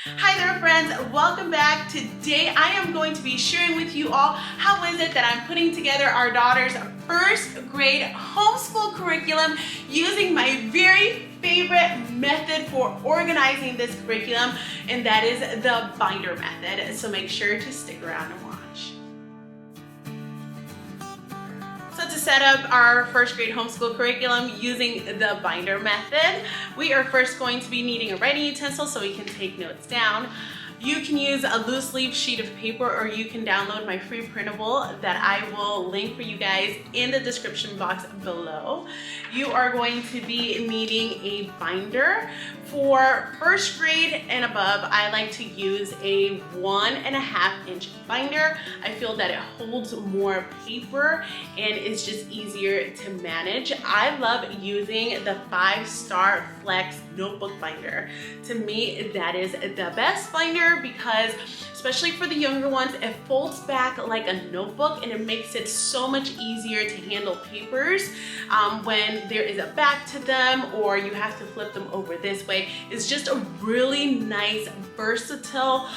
Hi there friends, welcome back. Today I am going to be sharing with you all how is it that I'm putting together our daughter's first grade homeschool curriculum using my very favorite method for organizing this curriculum, and that is the binder method. So make sure to stick around and watch. So to set up our first grade homeschool curriculum using the binder method, we are first going to be needing a writing utensil so we can take notes down. You can use a loose leaf sheet of paper, or you can download my free printable that I will link for you guys in the description box below. You are going to be needing a binder. For first grade and above, I like to use a 1.5 inch binder. I feel that it holds more paper and is just easier to manage. I love using the 5-Star Flex notebook binder. To me, that is the best binder because especially for the younger ones, it folds back like a notebook and it makes it so much easier to handle papers when there is a back to them or you have to flip them over this way. It's just a really nice, versatile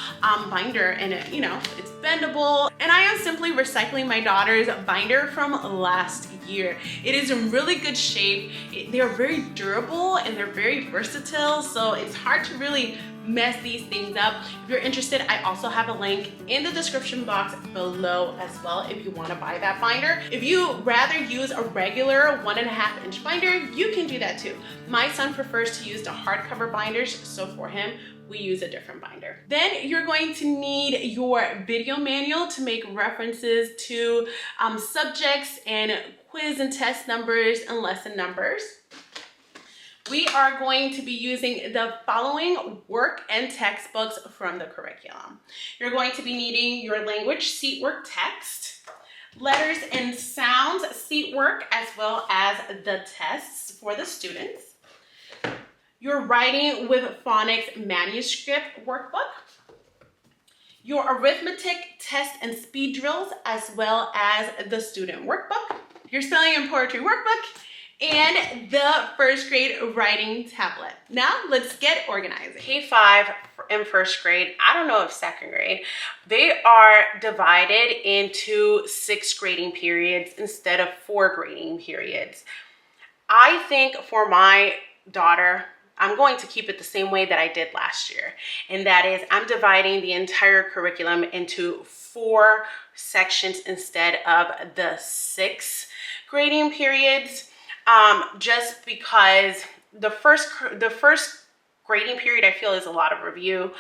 binder, and it's bendable. And I am simply recycling my daughter's binder from last year. It is in really good shape. They're very durable and they're very versatile, so it's hard to really mess these things up. If you're interested, I also have a link in the description box below as well if you want to buy that binder. If you rather use a regular 1.5 inch binder, you can do that too. My son prefers to use the hardcover binders, so for him, we use a different binder. Then you're going to need your video manual to make references to subjects and quiz and test numbers and lesson numbers. We are going to be using the following work and textbooks from the curriculum. You're going to be needing your language seat work text, letters and sounds seat work, as well as the tests for the students, your writing with phonics manuscript workbook, your arithmetic test and speed drills, as well as the student workbook, your spelling and poetry workbook, and the first grade writing tablet. Now let's get organized. K-5 in first grade, I don't know if second grade, they are divided into 6 grading periods instead of 4 grading periods. I think for my daughter, I'm going to keep it the same way that I did last year. And that is, I'm dividing the entire curriculum into 4 sections instead of the 6 grading periods. Just because the first grading period I feel is a lot of review.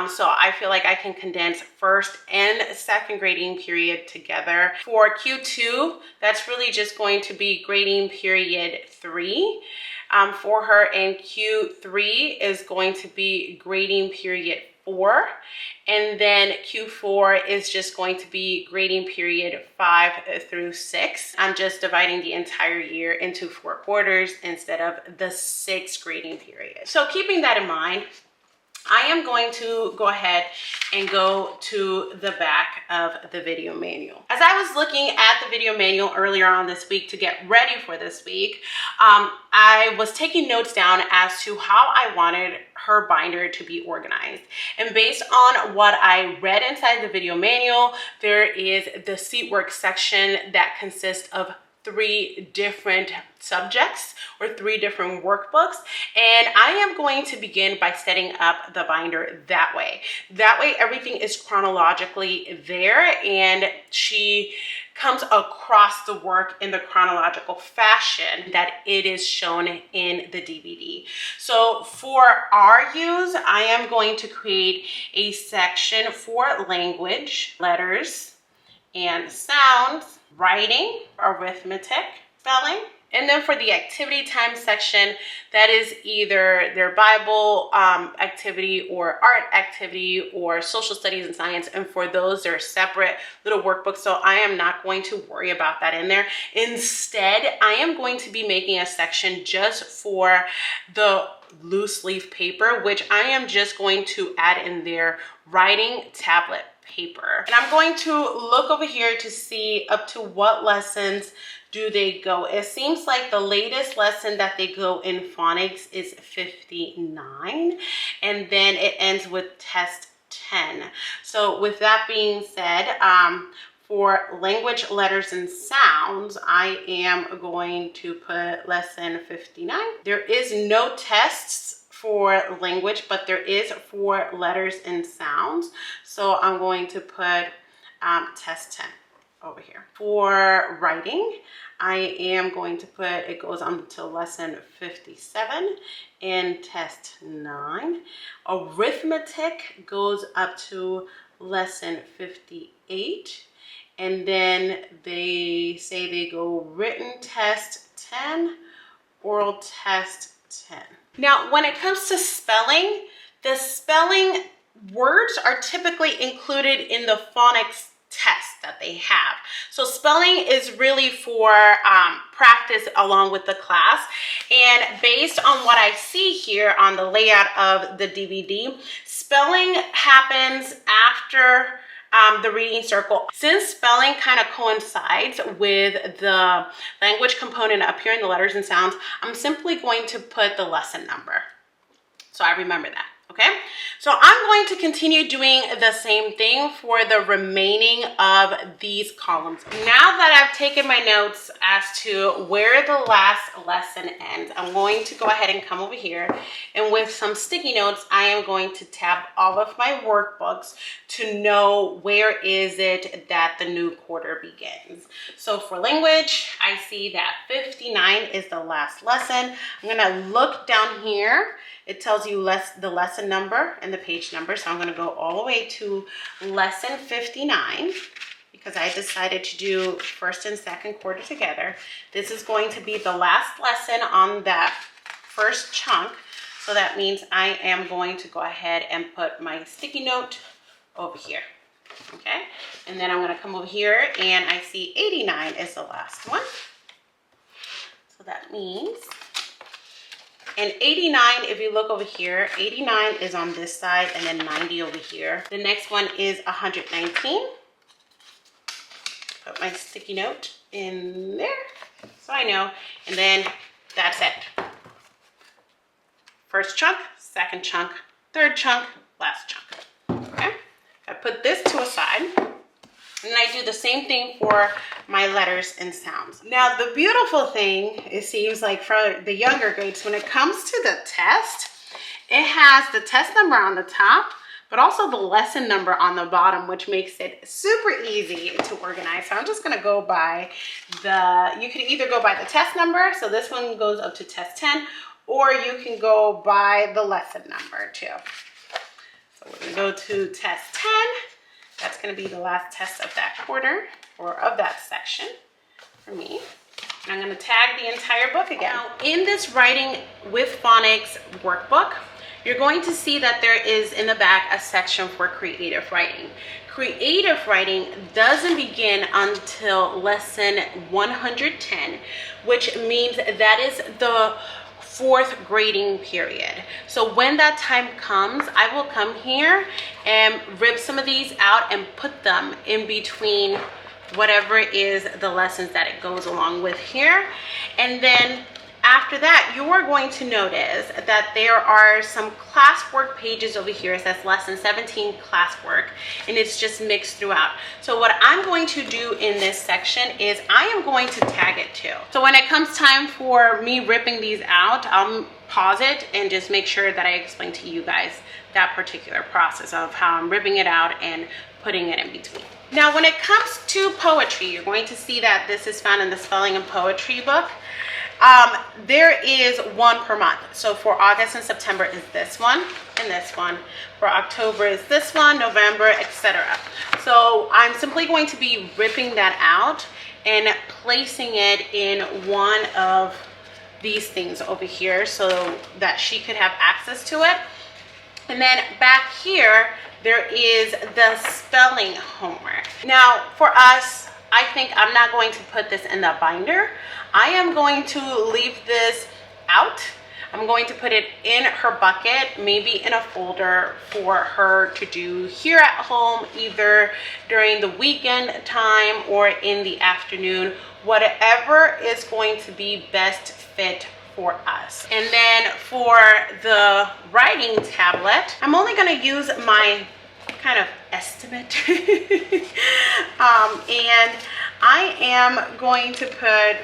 So I feel like I can condense first and second grading period together. For Q2, that's really just going to be grading period 3. For her, and Q3 is going to be grading period 4, and then Q4 is just going to be grading period 5 through 6. I'm just dividing the entire year into 4 quarters instead of the 6 grading period. So keeping that in mind, I am going to go ahead and go to the back of the video manual. As I was looking at the video manual earlier on this week to get ready for this week, I was taking notes down as to how I wanted her binder to be organized. And based on what I read inside the video manual, there is the seat work section that consists of 3 different subjects or 3 different workbooks, and I am going to begin by setting up the binder that way. That way everything is chronologically there and she comes across the work in the chronological fashion that it is shown in the DVD. So for our use, I am going to create a section for language, letters and sounds, writing, arithmetic, spelling. And then for the activity time section, that is either their Bible activity or art activity or social studies and science. And for those, they're separate little workbooks. So I am not going to worry about that in there. Instead, I am going to be making a section just for the loose leaf paper, which I am just going to add in their writing tablet paper. And I'm going to look over here to see up to what lessons do they go. It seems like the latest lesson that they go in phonics is 59, and then it ends with test 10. So with that being said, for language, letters, and sounds, I am going to put lesson 59. There is no tests for language, but there is for letters and sounds. So I'm going to put test 10 over here. For writing, I am going to put, it goes on to lesson 57 and test 9. Arithmetic goes up to lesson 58. And then they say they go written test 10, oral test 10. Now, when it comes to spelling, the spelling words are typically included in the phonics test that they have. So spelling is really for practice along with the class. And based on what I see here on the layout of the DVD, spelling happens after the reading circle. Since spelling kind of coincides with the language component up here in the letters and sounds, I'm simply going to put the lesson number, so I remember that. Okay, so I'm going to continue doing the same thing for the remaining of these columns. Now that I've taken my notes as to where the last lesson ends, I'm going to go ahead and come over here, and with some sticky notes, I am going to tab all of my workbooks to know where is it that the new quarter begins. So for language, I see that 59 is the last lesson. I'm gonna look down here. It tells you the lesson number and the page number. So I'm going to go all the way to lesson 59 because I decided to do first and second quarter together. This is going to be the last lesson on that first chunk. So that means I am going to go ahead and put my sticky note over here. Okay. And then I'm going to come over here and I see 89 is the last one. So that means... And 89, if you look over here, 89 is on this side and then 90 over here. The next one is 119. Put my sticky note in there so I know. And then that's it. First chunk, second chunk, third chunk, last chunk. Okay? I put this to a side. And I do the same thing for my letters and sounds. Now, the beautiful thing, it seems like for the younger grades, when it comes to the test, it has the test number on the top, but also the lesson number on the bottom, which makes it super easy to organize. So I'm just gonna go by you can either go by the test number, so this one goes up to test 10, or you can go by the lesson number too. So we're gonna go to test 10. That's going to be the last test of that quarter or of that section for me. And I'm going to tag the entire book again. Now, in this Writing with Phonics workbook, you're going to see that there is in the back a section for creative writing. Creative writing doesn't begin until lesson 110, which means that is the fourth grading period. So when that time comes, I will come here and rip some of these out and put them in between whatever is the lessons that it goes along with here. And then after that, you are going to notice that there are some classwork pages over here. It says lesson 17 classwork, and it's just mixed throughout. So what I'm going to do in this section is I am going to tag it too. So when it comes time for me ripping these out, I'll pause it and just make sure that I explain to you guys that particular process of how I'm ripping it out and putting it in between. Now, when it comes to poetry, you're going to see that this is found in the spelling and poetry book. There is one per month. So for August and September is this one and this one. For October is this one, November, etc. So I'm simply going to be ripping that out and placing it in one of these things over here so that she could have access to it. And then back here, there is the spelling homework. Now for us, I think I'm not going to put this in the binder. I am going to leave this out. I'm going to put it in her bucket, maybe in a folder for her to do here at home, either during the weekend time or in the afternoon, whatever is going to be best fit for us. And then for the writing tablet, I'm only going to use my kind of estimate and I am going to put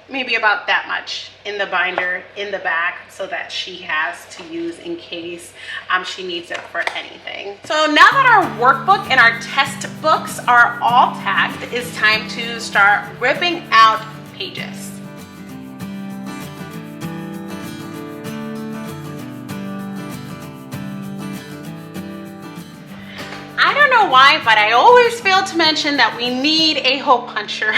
maybe about that much in the binder in the back so that she has to use in case she needs it for anything. So now that our workbook and our test books are all tagged, it's time to start ripping out pages. I don't know why, but I always fail to mention that we need a hole puncher.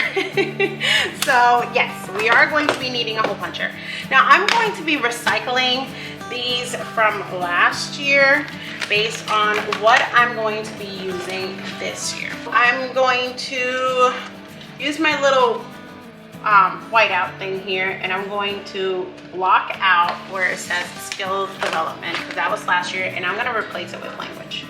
So yes, we are going to be needing a hole puncher. Now I'm going to be recycling these from last year based on what I'm going to be using this year. I'm going to use my little whiteout thing here, and I'm going to block out where it says skills development, because that was last year, and I'm going to replace it with language.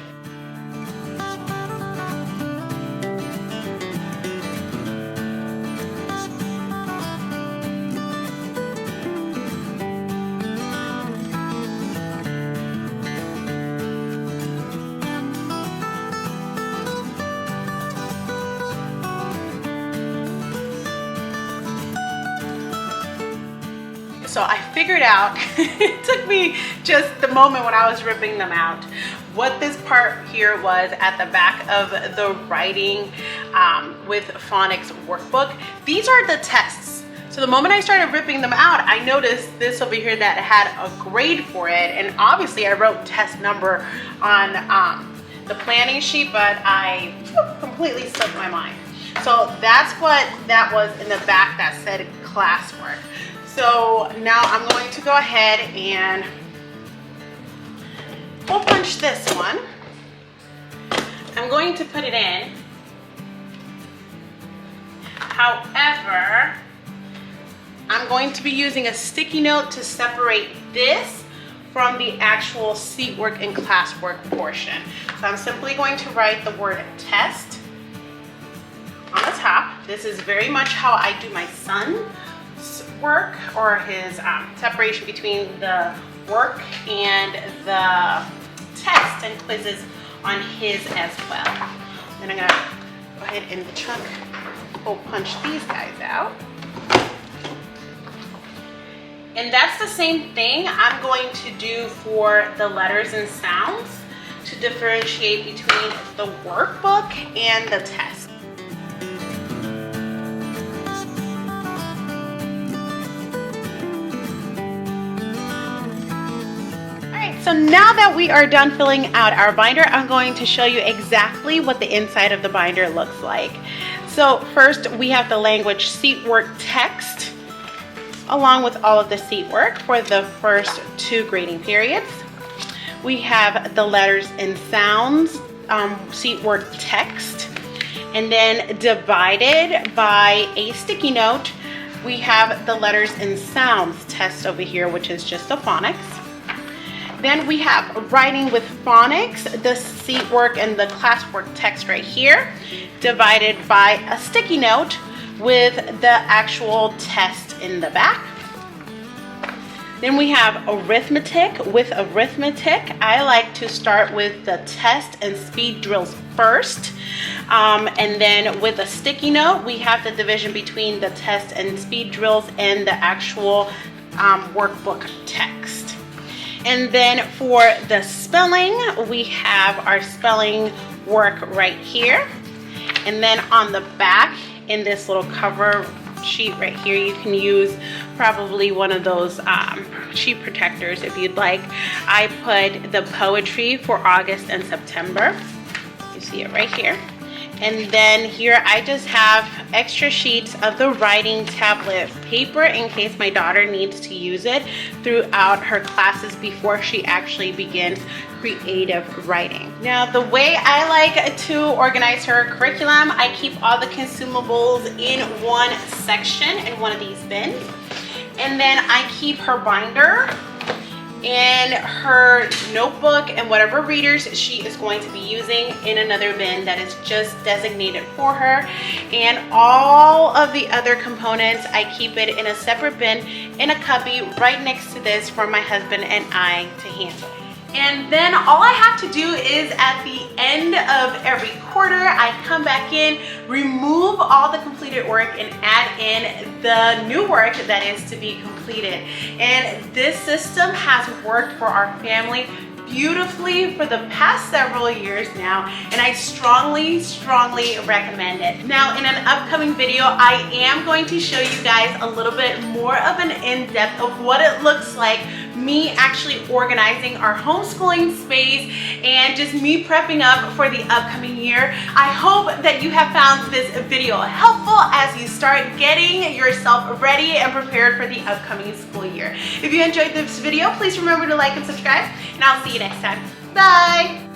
So I figured out, it took me just the moment when I was ripping them out, what this part here was at the back of the writing with phonics workbook. These are the tests. So the moment I started ripping them out, I noticed this over here that had a grade for it. And obviously I wrote test number on the planning sheet, but I completely slipped my mind. So that's what that was in the back that said classwork. So now I'm going to go ahead and hole punch this one. I'm going to put it in. However, I'm going to be using a sticky note to separate this from the actual seat work and classwork portion. So I'm simply going to write the word test on the top. This is very much how I do my son's work, or his separation between the work and the test and quizzes on his as well. Then I'm gonna go ahead and hole punch these guys out. And that's the same thing I'm going to do for the letters and sounds to differentiate between the workbook and the test. So now that we are done filling out our binder, I'm going to show you exactly what the inside of the binder looks like. So first we have the language seat work text, along with all of the seat work for the first 2 grading periods. We have the letters and sounds seat work text, and then divided by a sticky note, we have the letters and sounds test over here, which is just the phonics. Then we have writing with phonics, the seat work and the classwork text right here, divided by a sticky note with the actual test in the back. Then we have arithmetic. With arithmetic, I like to start with the test and speed drills first. And then with a sticky note, we have the division between the test and speed drills and the actual workbook text. And then for the spelling, we have our spelling work right here. And then on the back, in this little cover sheet right here, you can use probably one of those sheet protectors if you'd like. I put the poetry for August and September. You see it right here. And then here I just have extra sheets of the writing tablet paper in case my daughter needs to use it throughout her classes before she actually begins creative writing. Now, the way I like to organize her curriculum, I keep all the consumables in one section in one of these bins. And then I keep her binder and her notebook and whatever readers she is going to be using in another bin that is just designated for her. And all of the other components, I keep it in a separate bin in a cubby right next to this for my husband and I to handle. And then all I have to do is at the end of every quarter, I come back in, remove all the completed work and add in the new work that is to be completed. And this system has worked for our family beautifully for the past several years now, and I strongly recommend it. Now in an upcoming video, I am going to show you guys a little bit more of an in-depth of what it looks like, me actually organizing our homeschooling space and just me prepping up for the upcoming year. I hope that you have found this video helpful as you start getting yourself ready and prepared for the upcoming school year. If you enjoyed this video, please remember to like and subscribe, and I'll see you next time. Bye!